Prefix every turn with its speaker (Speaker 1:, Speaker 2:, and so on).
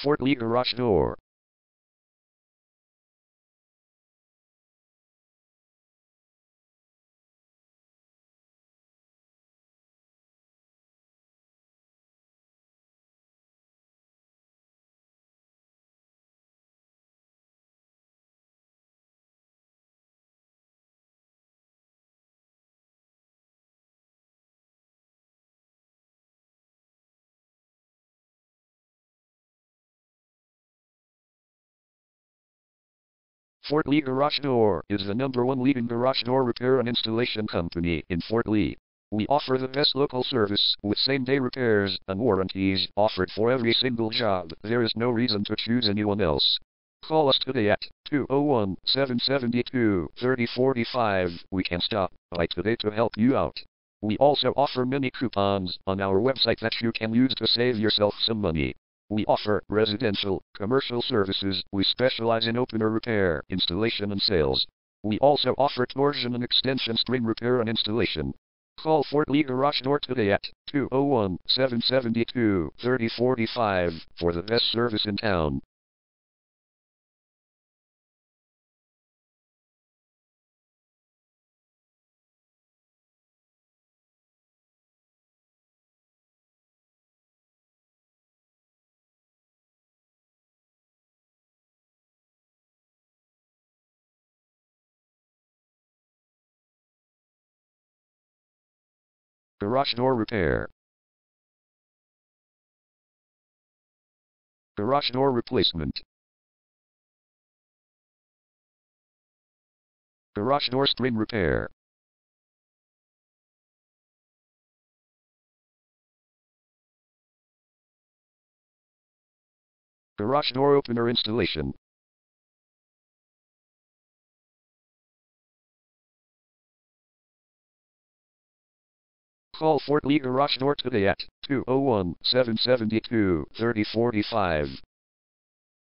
Speaker 1: Fort Lee Garage Door. Fort Lee Garage Door is the #1 leading garage door repair and installation company in Fort Lee. We offer the best local service with same-day repairs and warranties offered for every single job. There is no reason to choose anyone else. Call us today at 201-772-3045. We can stop by today to help you out. We also offer many coupons on our website that you can use to save yourself some money. We offer residential, commercial services. We specialize in opener repair, installation and sales. We also offer torsion and extension string repair and installation. Call Fort Lee Garage Door today at 201-772-3045 for the best service in town. Garage door repair. Garage door replacement. Garage door string repair. Garage door opener installation. Call Fort Lee Garage Door today at 201-772-3045.